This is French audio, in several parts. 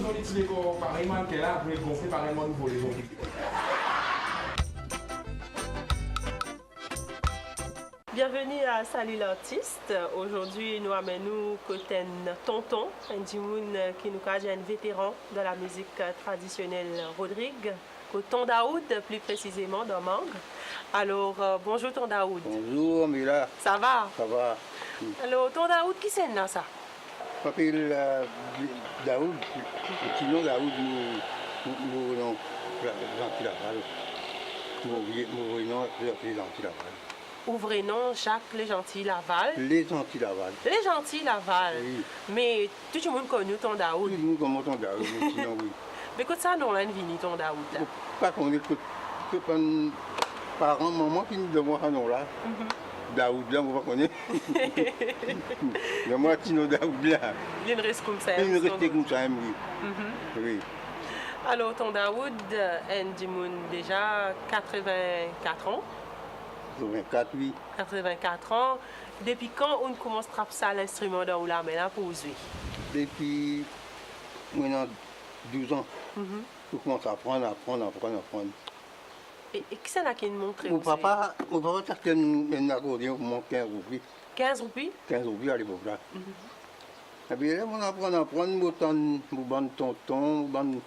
besoin d'utiliser pareillement qu'elle a pour gonfler pareillement pour les autres. Bienvenue à Salut l'artiste. Aujourd'hui, nous amenons côté Tonton, un dimoun qui nous a un vétéran de la musique traditionnelle Rodrigue, Tonton Daoud, plus précisément dans Mangue. Alors, bonjour Tonton Daoud. Bonjour, Mila. Ça va? Ça va. Alors, Tonton Daoud, qui c'est là ça? Je m'appelle Daoud. Sinon, Daoud, nous venons gentil Laval. Nous venons gentil Laval. Ouvrez nom Jacques Le Gentil Laval. Les gentils Laval. Les Gentils Laval. Oui. Mais tout le monde connaît Tonton Tout Daoud. le monde comme ton Daoud, sinon oui. Mais écoute ça, non, là, vini Tonton Daoud là. Pas qu'on écoute, que parents, maman qui nous demandent un nom là. Daoud là, on va connaître. Mais moi, sinon Daoud là. Il reste comme ça. Il restait comme ça, oui. Oui. Alors, Tonton Daoud, Ndimoun déjà 84 ans. 84, oui. 84 ans. Depuis quand on commence à frapper ça l'instrument dans la main pour jouer? Depuis maintenant 12 ans. Je commence à apprendre. Et qui c'est là qui nous montre? Mon papa s'achetait un accordéon pour mon 15 roupies. 15 roupies? 15 roupies à l'époque là. Et puis là, on apprend, mon bon tonton, mon bon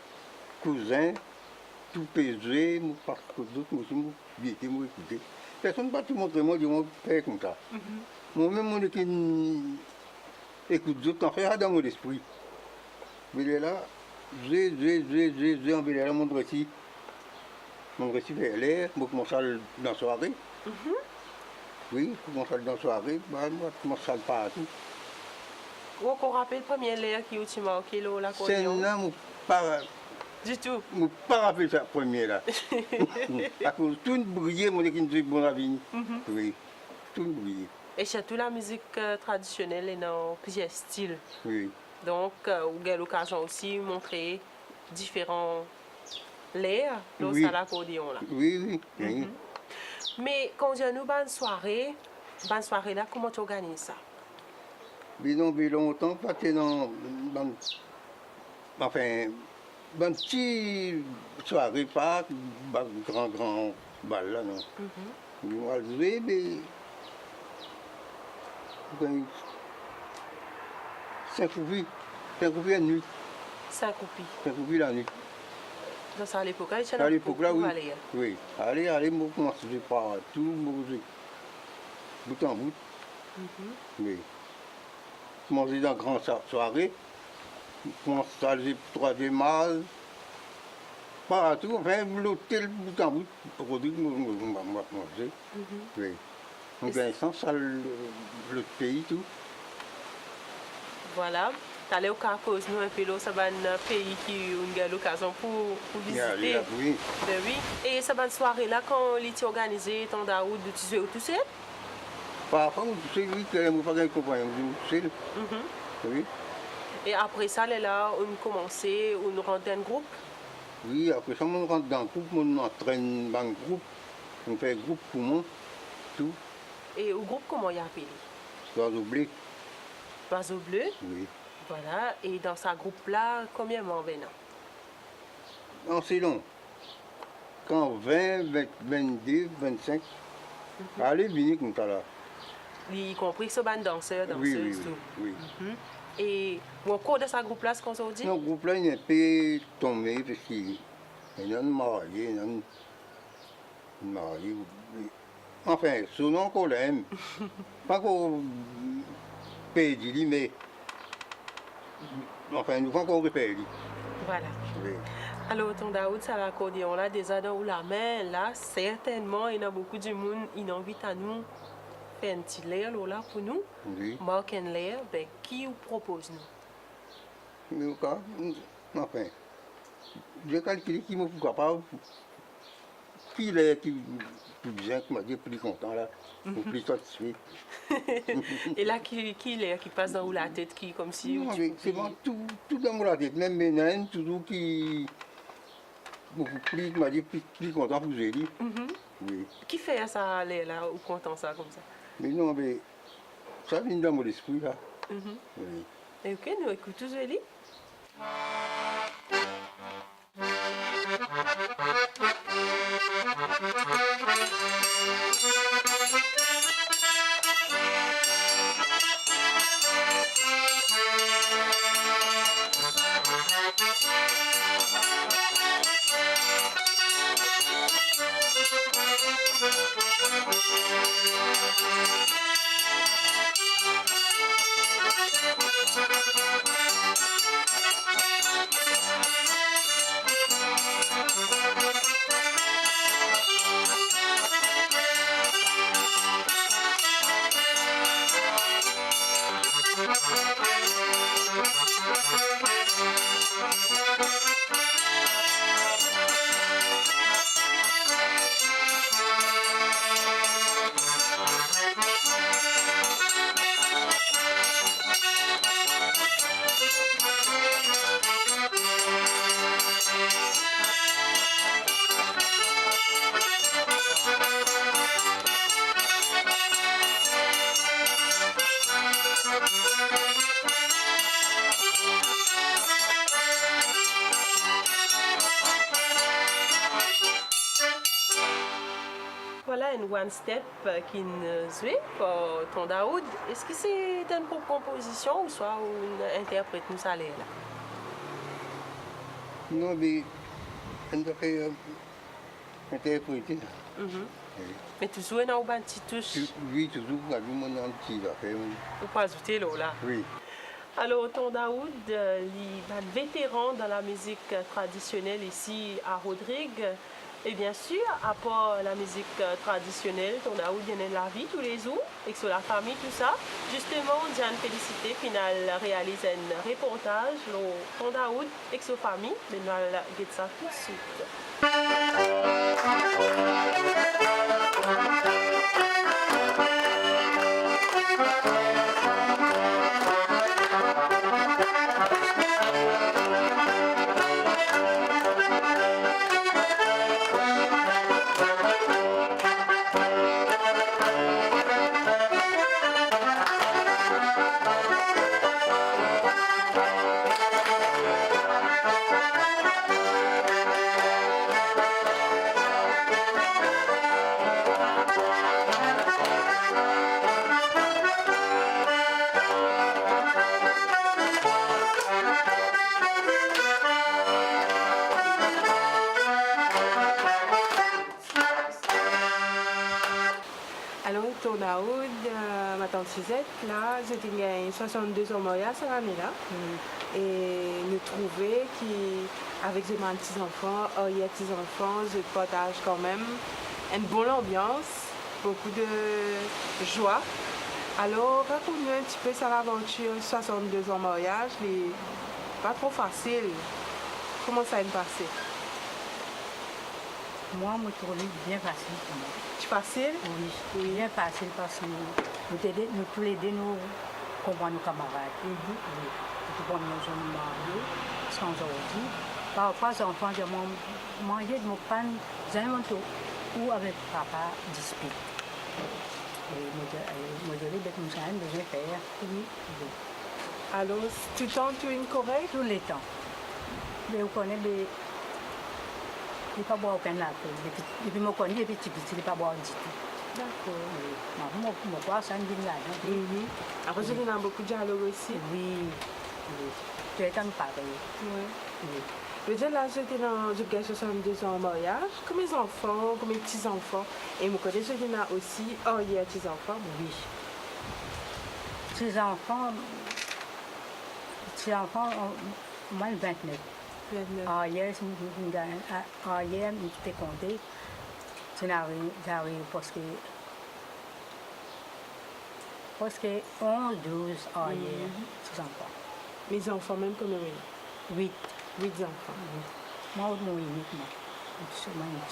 cousin, tout pesé, mon parcours d'autres, mon écouté, mon écouté. Personne ne va tout montrer, moi, je mon père comme ça. Moi-même, mon écoute d'autres, en fait, dans mon esprit. Mais là, j'ai envoyé mon récit. Mon récit vers l'air, je commence à dans la soirée. Oui, je commence à dans la soirée, je commence à partout. Vous vous rappelez le premier l'air qui vous marqué C'est l'accordéon? là, Du tout. je ne pas rappeler ça premier là. À cause tout briller, mon équipe de bon avenir. Oui, tout briller. Et surtout la musique traditionnelle est dans plusieurs styles. Oui. Donc, vous avez l'occasion aussi de montrer différents l'air dans Oui. l'accordéon là. Oui, oui. Mais quand on nous bonne soirée là, comment tu organises ça? Bidon, longtemps, pas dans. Enfin, dans petit soirée, pas grand bal là, non. On va jouer, mais. 5 roupies. 5 roupies la nuit. 5 roupies. 5 roupies la nuit. Dans ça à l'époque, À l'époque là, oui. Oui. Allez, moi, commence à jouer partout, moi, jouer bout en bout. Oui. Manger dans grande soirée, commence à jouer troisième mâle, partout, enfin, l'hôtel bout en bout, Rodrigue, moi, manger. Oui. Donc, l'instant, ça, le pays, tout. Voilà. Tu allais au Carcos, nous, un peu là, c'est un pays qui a l'occasion pour visiter. Oui. Ben oui. Et cette bonne soirée là, quand il était organisé, ton Daoud, tu jouais tout seul? Parfois, tu sais, oui, que moi, pas compagnon, tu sais. Oui. Et après ça, là, on commençait, on rentrait un groupe. Oui, après ça, on rentre dans le groupe, on entraîne dans le groupe, on fait groupe pour moi, tout. Et au groupe, comment il a appelé? Oiseau bleu. Oiseau bleu. Oui. Voilà. Et dans ce groupe-là, combien de membres maintenant? Non, c'est long. Quand 20, 22, 25, allez, venez comme ça là. Y compris ce band danseur, Oui, danseuse, oui. Et au cours de ce groupe-là, ce qu'on s'est dit? Le groupe là, il est un peu tombé parce qu'il y a un marié, il y a un marié. Enfin, son nom qu'on l'aime. Pas qu'on perdu, mais. Enfin, nous avons encore perdu. Voilà. Oui. Alors, ton Daoud, ça l'accordéon là, déjà dans la main, là, certainement, il y a beaucoup de monde, il invite à nous faire un petit l'air là pour nous. Oui. Marquer un l'air, ben, qui vous propose nous? Mais au cas, enfin, j'ai calculé qu'il me faut capable. Qui est qui bien, qui m'a dit plus content là, plus satisfait. Et là, qui l'air qui passe dans la tête, qui comme si. Non, mais c'est bon, tout dans la tête, même maintenant, toujours qui. Beaucoup plus, qui m'a dit plus content pour Zélie. Oui. Qui fait ça l'air là, ou content ça comme ça? Mais non, mais ça vient dans mon esprit là. Oui. Et ok, nous écoutons Zélie. Voilà un one step qui nous jouait pour ton Daoud. Est-ce que c'est une composition ou soit un interprète nous allait là? Non, mais on devrait interpréter. Mais tu joues dans une petite touche? Oui, toujours, à lui, mon petit là. Ou pas ajouter là? Oui. Alors, ton Daoud, il est un vétéran dans la musique traditionnelle ici à Rodrigue. Et bien sûr, à part la musique traditionnelle, ton Daoud vient de la vie tous les jours, et sur la famille, tout ça. Justement, Diane Félicité, final, réalise un reportage sur ton Daoud et sa famille. Mais nous allons regarder ça tout de suite. Alors, ton Daoud, ma tante Suzette, là, j'étais gagné 62 ans mariage cette année-là. Et nous trouvons qu'avec mes petits-enfants, il y a petits-enfants, je partage quand même une bonne ambiance, beaucoup de joie. Alors, raconte-nous un petit peu ça l'aventure, 62 ans mariage, pas trop facile. Comment ça a passé? Moi, je trouve bien facile pour moi. C'est facile? Oui, bien facile parce que nous tous les deux, nous comprenons nos camarades. Oui. Nous comprenons nos mariés, sans ordi. Parfois, les enfants de mon marié, de mon panne, ou avec papa, dispute. Et moi, je dis que nous avons besoin de faire. Oui. Alors, tout le temps, tu es correct? Tous les temps. Mais vous connaissez, il ne pas boire aucun alcool. Depuis que je connais, depuis petit, il ne pas boire du tout. D'accord. Moi, boire ça, je dis là. Après, il y a beaucoup de dialogue aussi. Oui. Tu es comme pareil. Oui. Mais là, j'étais dans 62 ans en mariage, comme mes enfants, comme mes petits-enfants. Et je connais j'étais là aussi, il y a petits-enfants. Oui. Petits-enfants, moins de 29. Hier, j'étais compté. J'arrive parce que 11, 12 hier, petits-enfants. Mes enfants, même comme 8. 8 enfants. Moi, je suis unique.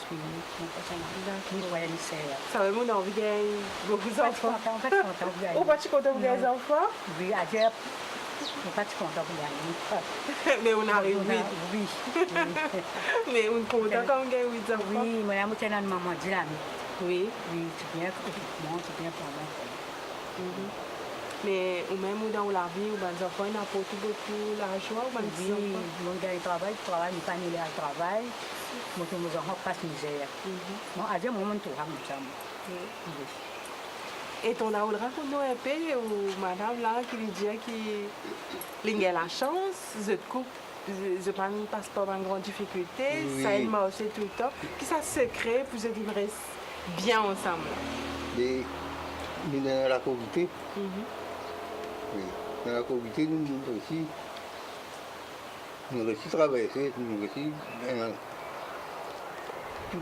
Ça va me donner envie de gagner beaucoup d'enfants. On va être content de gagner. Ou pas tu content de gagner des enfants? Oui, à dire, on va être content de gagner. Mais on arrive vite. Oui. Mais on est content quand on gagne 8 enfants. Oui, moi, je suis dans maman de la Oui. Oui, c'est bien pour moi. Mais ou même dans la vie, où les enfants apportent beaucoup la joie. Oui, mon gars, il travaille, il pas ni le travail. Moi, tous mes enfants passent misère. Moi, à dire, moi, je suis comme ça. Et ton Daoud, raconte-nous un peu, ou madame là, qui lui dit qu'il a la chance, je passe pas une grande difficulté, ça a marché tout le temps. Qu'est-ce que ça se crée pour que vous restez bien ensemble? Et nous dans la communauté. Oui. Dans la communauté, nous aussi. Nous aussi traverser, nous aussi. Tous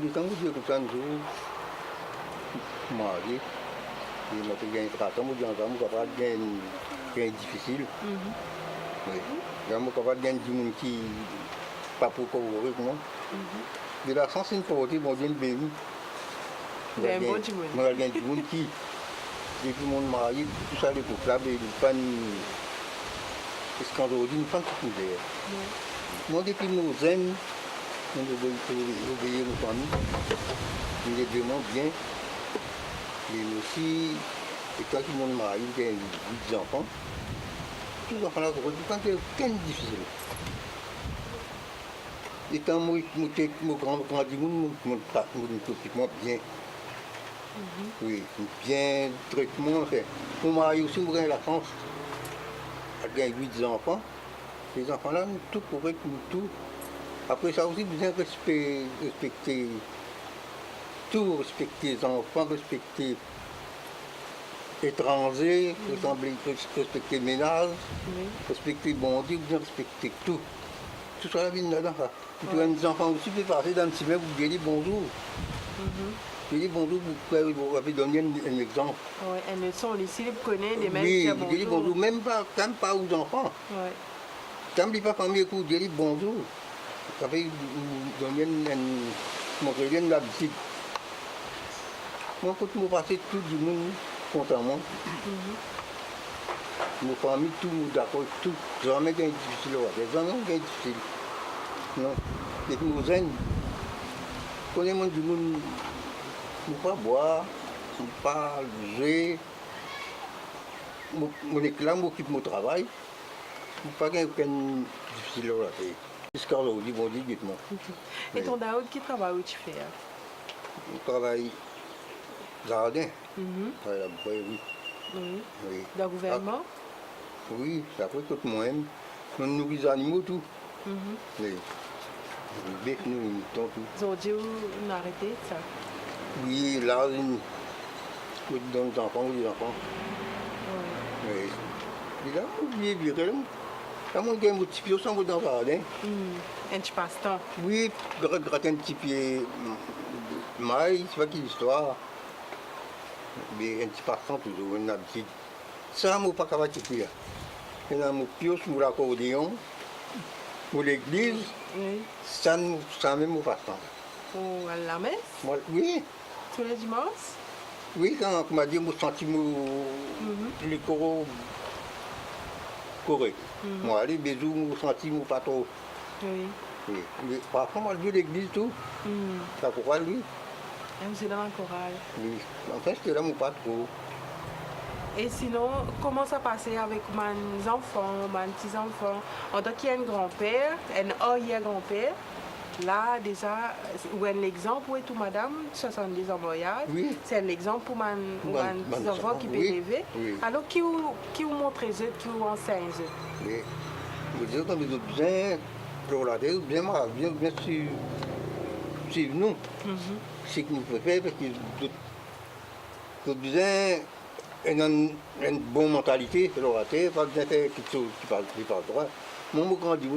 les temps, vous dites que ça nous mariés. Et nous avons gagné 3 ans, nous avons gagné difficile. Oui. Nous avons gagné du monde qui pas pour corroborer comment. De la chance, c'est une pauvreté, mon Dieu, béni. Nous avons gagné du monde qui, depuis mon mari, tout ça, les couples là, ils ne pas scandaleux, ils ne pas tout derrière. Moi, depuis nos aînés, nous devons obéir nos familles, nous les demandons bien. Et aussi, et quand mon mari a 8 enfants, tous les enfants là, quand c'est difficile. Et quand mon grand du monde, pratiquement bien. Oui, bien traitement fait. Mon mari aussi, moi, la France, a 8 enfants. Les enfants là, tout correct, tout. Après ça aussi, bien respecter tout, respecter les enfants, respecter les étrangers, respecter les ménages, respecter les bon Dieu, bien respecter tout. Tout ça, la vie là-dedans. Les enfants aussi peuvent passer dans le cinéma, vous dire bonjour. Vous dites bonjour, vous avez donné un exemple. Oui, une leçon, ici, vous connaissez les mêmes oui, qui vous dites bonjour, même pas aux enfants. Oui. Quand vous pas famille, vous dites bonjour. Vous avez donné une habitude. Moi, quand je passe tout le monde contentement, nos familles, tout le monde d'accord, tout. Jamais rien difficile, jamais rien difficile. Non. Et puis nos aînés, quand les gens du monde, ne pas boire, ne pas jouer, mon éclat m'occupe de mon travail, ne pas gagner aucun difficile là. Jusqu'à aujourd'hui, bon Dieu, dites-moi. Et ton Daoud, qui travail où tu fais? Je travaille jardin. Travaille là-bas, oui. Oui. Dans le gouvernement? Oui, c'est après tout moi-même. Nous nourrissons les animaux, tout. Oui. Les bêtes, nous, les moutons, tout. Ils ont dit où on a arrêté ça? Oui, là, dans les enfants, les enfants. Oui. Et là, on oublie bien, là, on a un petit pied sans dans le jardin. Un petit passe-temps. Oui, gratter un petit pied maïs, c'est pas quelle histoire. Mais un petit passe-temps, toujours, une habitude. Ça, je ne pas capable de faire. Il y a mon pied, mon l'accordéon, pour l'église, ça même mon passe-temps. Ou à la messe? Oui. Tous les dimanches? Oui, quand on m'a dit, je senti les coraux corrects. Moi, les bisous, je senti mon pas trop. Oui. Mais parfois, moi, je vais à l'église, tout. Ça pourquoi, lui? Et vous êtes dans la chorale? Oui. Enfin, c'était là, mon pas trop. Et sinon, comment ça passait avec mes enfants, mes petits-enfants? En tant qu'il y a un grand-père, un arrière-grand-père, là, déjà, ou un exemple, où est tout madame, 70 ans mariage, c'est un exemple pour mes enfants qui peuvent rêver. Alors, qui vous montre eux, qui vous enseigne eux? Oui. Vous dites que nous avons bien relater, bien suivre nous. Ce que nous pouvons faire, parce que nous avons besoin une bonne mentalité, relater, pas besoin de faire quelque chose qui parle droit. Moi, je grandis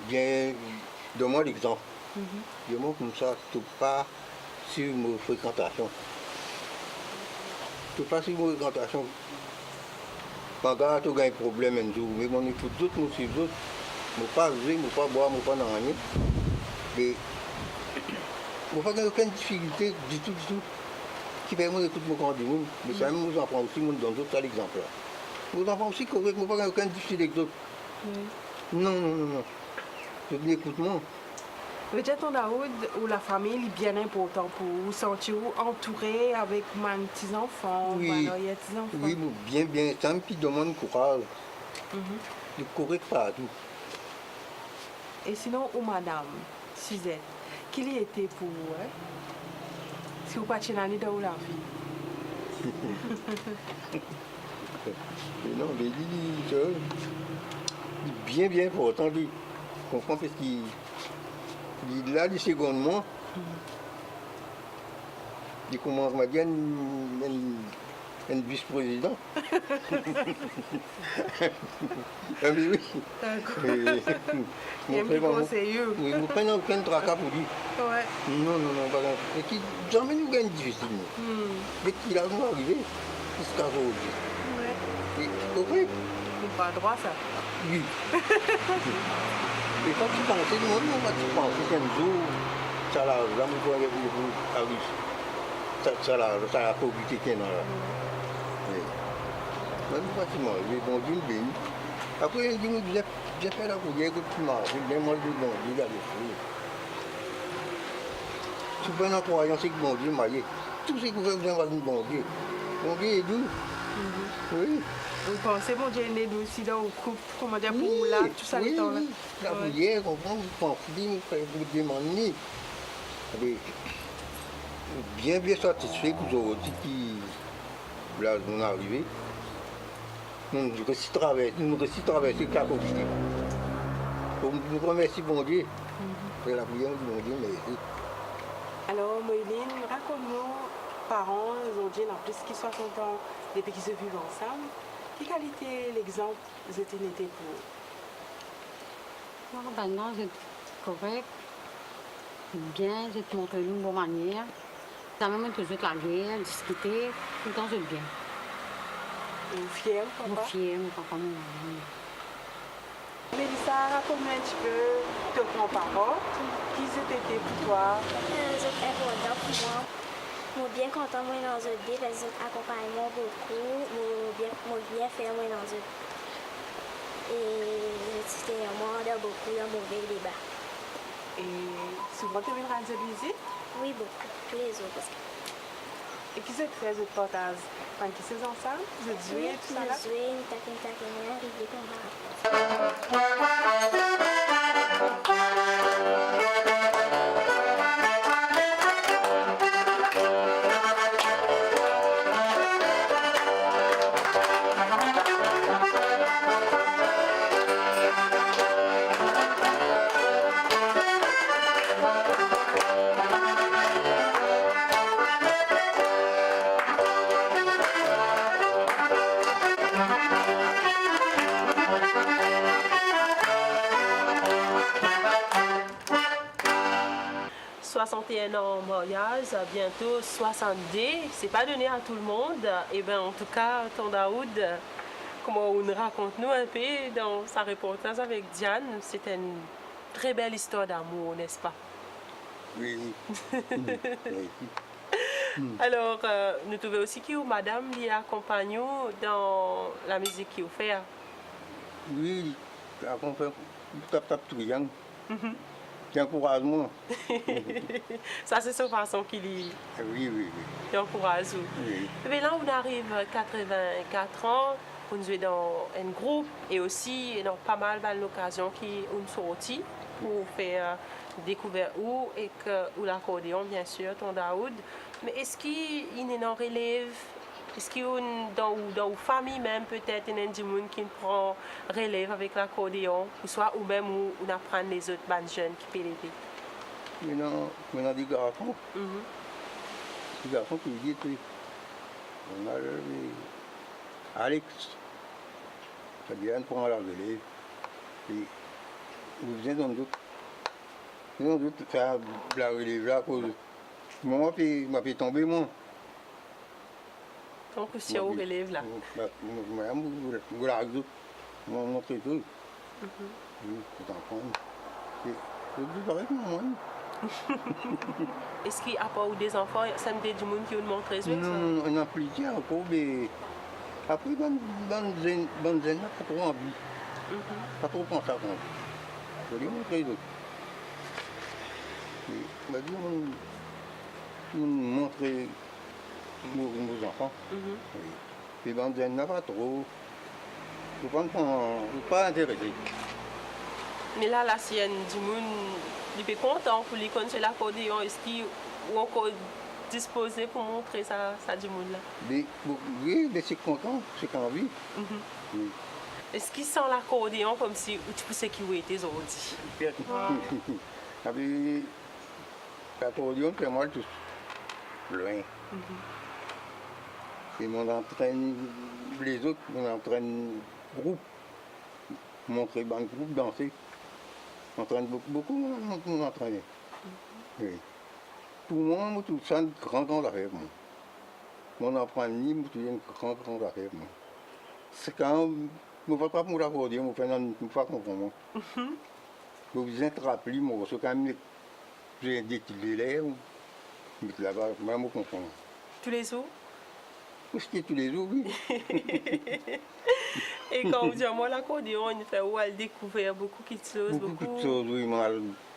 bien de moi l'exemple. Je montre comme ça, tout pas sur mes fréquentations. Tout pas sur mes fréquentations. Pendant que tu as un problème un jour, mais on écoute d'autres, nous suivons d'autres. Je ne pas jouer, je ne pas boire, je ne pas rien. Mais je ne pas aucune difficulté du tout. Qui fait moi écoute mon grand du monde, mais ça même nos enfants aussi, dans d'autres, c'est l'exemple. Nos enfants aussi, correct, je ne pas aucune difficulté avec d'autres. Non. Je dis écoute-moi. Peut-être ton Daoud ou la famille est bien important pour vous sentir entouré avec mes petits-enfants, oui, petits-enfants. Oui, bien, ça me demande courage. De correct partout. Et sinon, ou madame, Suzette, qui y était pour vous? Si vous partez dans la vie? Non, mais il est bien important. Je comprends parce qu'il a des secondements. Il commence à dire un vice-président. Ah, mais oui. Il y a un petit conseiller. Oui, nous prenons aucun tracas pour lui. Ouais. Non, par exemple. Et qui jamais nous gagne difficilement. Dès qu'il a arrivé, jusqu'à aujourd'hui. Ouais. Et au vrai, C'est pas droit ça. oui. Et quand tu penses, moi, quand tu penses qu'un jour, ça l'a jamais arrivé. Ça l'a probité qu'il y en a là. Même pratiquement, les bons Dieu bénis. Après, il dit, j'ai fait la prière que tu m'as fait, bien moi le bon Dieu, là, le feu. Tu peux en croyant, c'est que bon Dieu m'a dit. Tout ce que vous faites, vous avez dit, bon Dieu. Bon Dieu est doux. Oui. Vous pensez, mon Dieu, est aussi dans le couple, comment dire, pour là, tout ça, le temps là. La prière, on prend, vous pensez, vous demandez. Bien satisfait que vous avez dit que là, on est arrivé. Nous réussissons à traverser la communauté. Nous remercions bon Dieu. C'est la prière de mon Dieu, merci. Alors, Moïline, raconte-nous, parents, aujourd'hui, en plus qu'ils 60 ans depuis qu'ils se vivent ensemble, quelle qualité l'exemple vous été pour Non, maintenant, c'est correct. C'est bien, c'est montré une bonne manière. Ça m'a même toujours la guerre, discuter, tout le temps, c'est bien. Vous fier, Je papa? suis fière, mon papa, mon maman. Mélissa, raconte-nous un petit peu tes grands-parents. Qui étaient pour toi? C'est important pour moi. Je suis bien content moi dans ce dé parce qu'ils accompagnent moi beaucoup. Je bien faire moi dans ce. Et c'était moi de beaucoup de mauvais débats. Et souvent tu viens rendre visite? Oui, beaucoup. Tous les autres. Et qui c'est très important? Quand ils sont ensemble, vous jouez tout ça là? Nous jouons, nous taquons, arrivé comme ça. En mariage, bientôt 62, c'est pas donné à tout le monde. Et bien en tout cas, ton Daoud, comment on raconte-nous un peu dans sa reportage avec Diane, c'était une très belle histoire d'amour, n'est-ce pas? Oui. Alors, nous trouvons aussi que madame lui accompagne dans la musique qu'il fait. Oui, accompagne, tape tout rien. Qui encourage moi. Ça, c'est sa façon qu'il y encourage. Oui. Mais là, on arrive à 84 ans, on joue dans un groupe et aussi dans pas mal d'occasions qui ont sorti pour faire découvrir et où l'accordéon, bien sûr, ton Daoud. Mais est-ce qu'il y a un relève? Est-ce qu'il y a dans la famille même peut-être un individu qui prend relève avec l'accordéon, ou soit ou même où on apprend les autres jeunes qui peuvent l'aider? Maintenant, des garçons. Des garçons qui disent, on a Alex, ça vient prendre la relève. Et vous venez dans d'autres faire la relève là, cause moi, m'a fait tomber moi. Donc, si on relève là. Mon montre tout. C'est moi. Est-ce qu'il y a pas des enfants, ça me dit du monde qui ont montré ça? Non, on a plusieurs encore, mais après, bonne zen, pas trop envie. Pas trop penser à ça. Je vais lui montrer d'autres. On va dire, on montrer nos enfants. Puis bonne zen, pas trop. Je ne suis pas intéressé. Mais là, la sienne du monde, il est content pour lui connaître l'accordéon. Est-ce qu'il est encore disposé pour montrer ça du monde là? Oui, mais c'est content, c'est envie. Oui. Est-ce qu'il sent l'accordéon comme si tu sais qu'il était aujourd'hui? L'accordéon, c'est moi tout loin. Et on entraîne les autres, on entraîne groupe, montrer dans le groupe, danser. On entraîne beaucoup, on entraîne. Oui. Pour moi, tout ça, une grande affaire. On apprend ni tout une grande affaire. C'est quand je ne vais pas pour l'accordion, je ne vais pas comprendre. Je vous attraper, moi, c'est quand même j'ai des titulaires, mais là-bas, je comprends. Tous les jours? Parce que tous les jours, oui. Et quand vous dites, moi, l'accordéon, on fait où elle découvert beaucoup de choses. Beaucoup de choses, oui. Moi,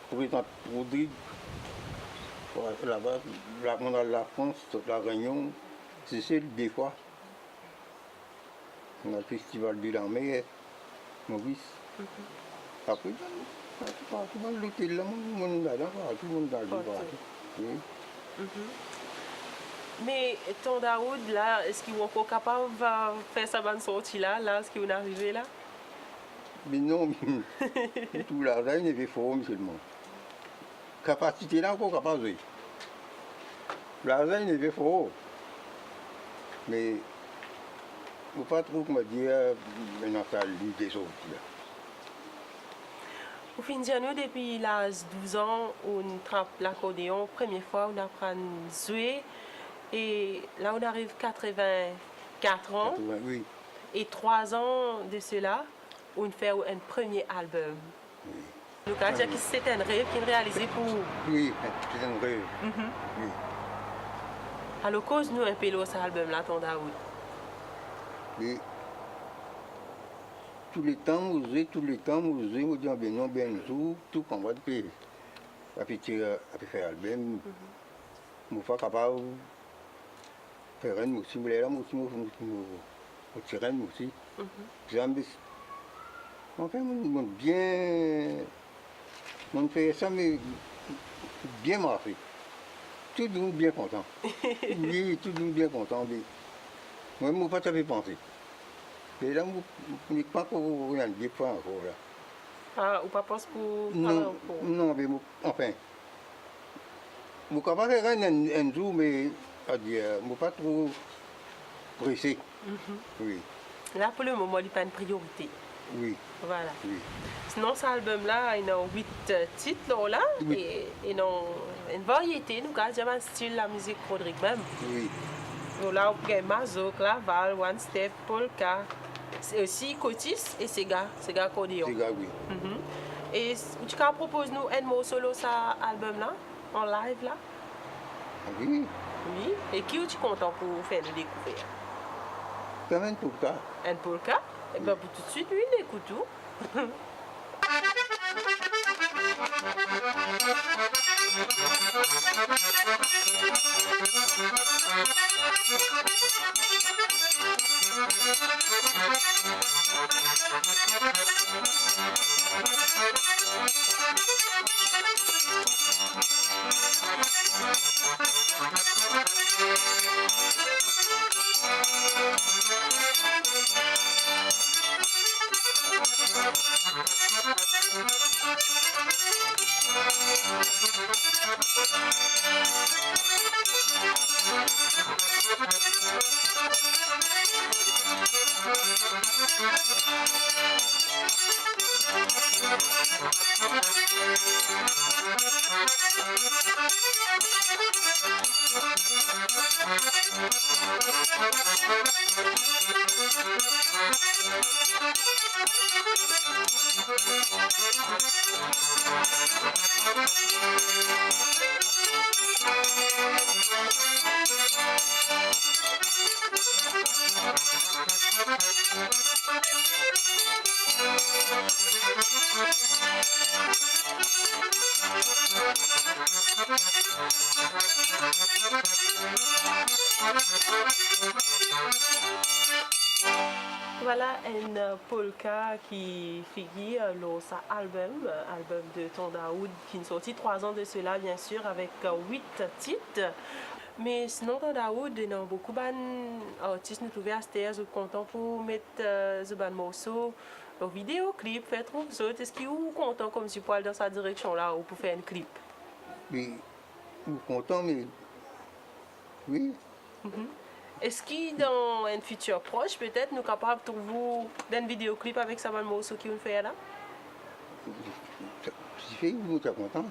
pour exemple, Rodrigue, là-bas, là, on a la France, la Réunion, c'est celle des fois. On a le festival de la mer, Maurice. Après, partout dans l'hôtel, là, tout le monde a oui. Mais ton Daoud, là, est-ce qu'il est encore capable de faire sa bonne sortie là, est-ce qu'il est arrivé là? Mais non, tout l'argent, il est fort, seulement. Capacité là, encore capable de. L'argent, il est fort. Mais, il ne faut pas trop me dire, maintenant, ça lui des autres. Là. Au fin de l'année, depuis l'âge de 12 ans, on trappe l'accordéon. Première fois, on apprend à jouer. Et là, on arrive à 84 ans. 80, oui. Et 3 ans de cela, on fait un premier album. Oui. Donc, à dire que c'est un rêve qu'il réalisé pour vous. Oui, c'est un rêve. Oui. Alors, cause-nous un peu cet album-là, ton Daoud. Et tous les temps, vous dites, ben non, bien jour, tout qu'on va faire. Après faire album, je suis capable de faire un aussi, mais là, je suis tirer un aussi. Enfin, on fait ça, mais bien marché. Tout le monde bien content. Oui, tout le monde bien content. Moi, je ne pas fait penser. Mais là, je ne crois pas qu'on a des fois encore là. Ah, ou pas pense pour... Non, non, mais enfin. Je ne peux pas faire un jour, mais je ne suis pas trop pressé. Oui. Là, pour le moment, il n'y a pas une priorité. Oui. Voilà. Oui. Sinon, cet album-là, il y a 8 titres là, Oui. et il y a une variété, nous avons un style de la musique Rodrigue même. Oui. Donc là, on a Mazouk, Laval, One Step, Polka, c'est aussi Cotis et Sega accordéon. C'est gars, oui. Et tu peux proposer nous un mot solo cet album-là, en live là? Oui. Oui. Et qui es-tu content pour faire nous découvrir? Quand même pour ça. Un polka? Eh bien, pour tout de suite, lui, il écoute tout. Voilà un polka qui figure dans sa album de Ton Daoud, qui est sorti 3 ans de cela, bien sûr, avec 8 titres. Mais sinon, Ton Daoud, il y a beaucoup d'artistes nous trouvent à terre, contents pour mettre ce ban morceau au vidéoclip, faire trop ça. Est-ce qu'ils sont contents comme si pour aller dans sa direction là ou pour faire un clip? Mais, je suis content, mais Oui. Est-ce que dans un futur proche, peut-être, nous sommes capables de trouver un vidéoclip avec Saman Morceau qui nous fait là? Si fait, vous êtes content.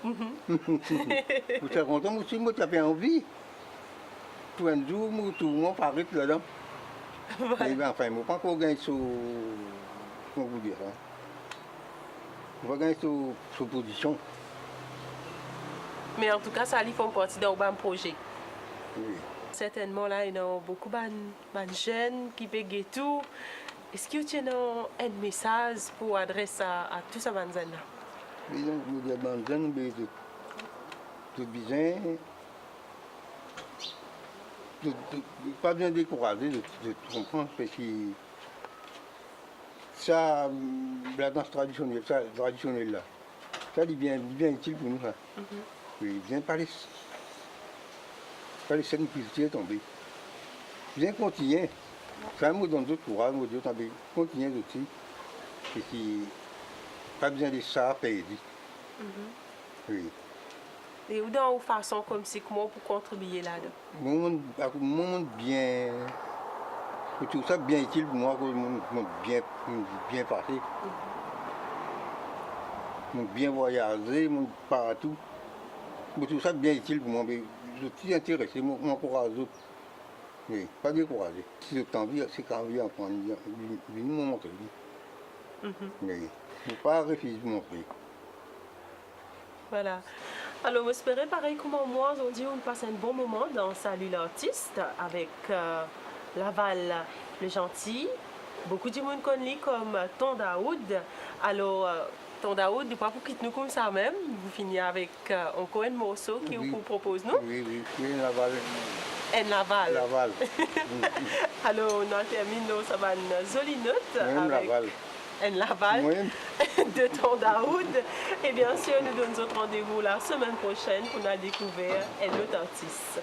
Vous êtes content, moi aussi, moi, tu as envie. Tout un jour, moi, tout le monde paraît là-dedans. Mais ben, enfin, moi, pas encore gagner sur. Comment vous dire ça? On va gagner sur position. Mais en tout cas, ça fait partie d'un projet. Oui. Certainement, là, il y a beaucoup de jeunes qui payent tout. Est-ce que tu as un message pour adresser à tous ces jeunes là? Oui, donc, nous avons des jeunes, mais tout bien. Pas bien découragé de comprendre, parce que ça, la danse traditionnelle, là, ça est bien utile pour nous. Ça. Oui, bien pas les scènes qui sont tombées. Bien continuer. Ça me donne d'autres courage, me dit tomber. Continuer aussi. Parce que pas besoin de ça à payer. Oui. Et où dans une façon comme c'est comment pour contribuer là-dedans? Mon bien. Je trouve ça bien utile pour moi, bien passé. Bien voyager, partout. Je trouve ça bien utile pour moi. Je suis intéressé, m'encourage. Mais pas découragé. Si j'ai envie, c'est quand même en prendre. Je me montrer. Mais je ne pas refuser de montrer. Voilà. Alors, j'espère pareil comme moi, aujourd'hui, on passe un bon moment dans Salut l'artiste avec Laval le gentil. Beaucoup de monde connaît comme Ton Daoud. Alors, Ton Daoud, ne pas pour quitter nous comme ça même. Vous finissez avec encore un morceau qui vous propose, non? Oui, Laval. En Laval. Laval. Alors, on termine ça va une jolie note avec Laval. En Laval de Ton Daoud. Et bien sûr, nous donnons notre rendez-vous la semaine prochaine pour nous découvrir un autre artiste.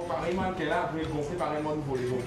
Pareillement, qu'elle a, vous gonfler pareillement pour les autres.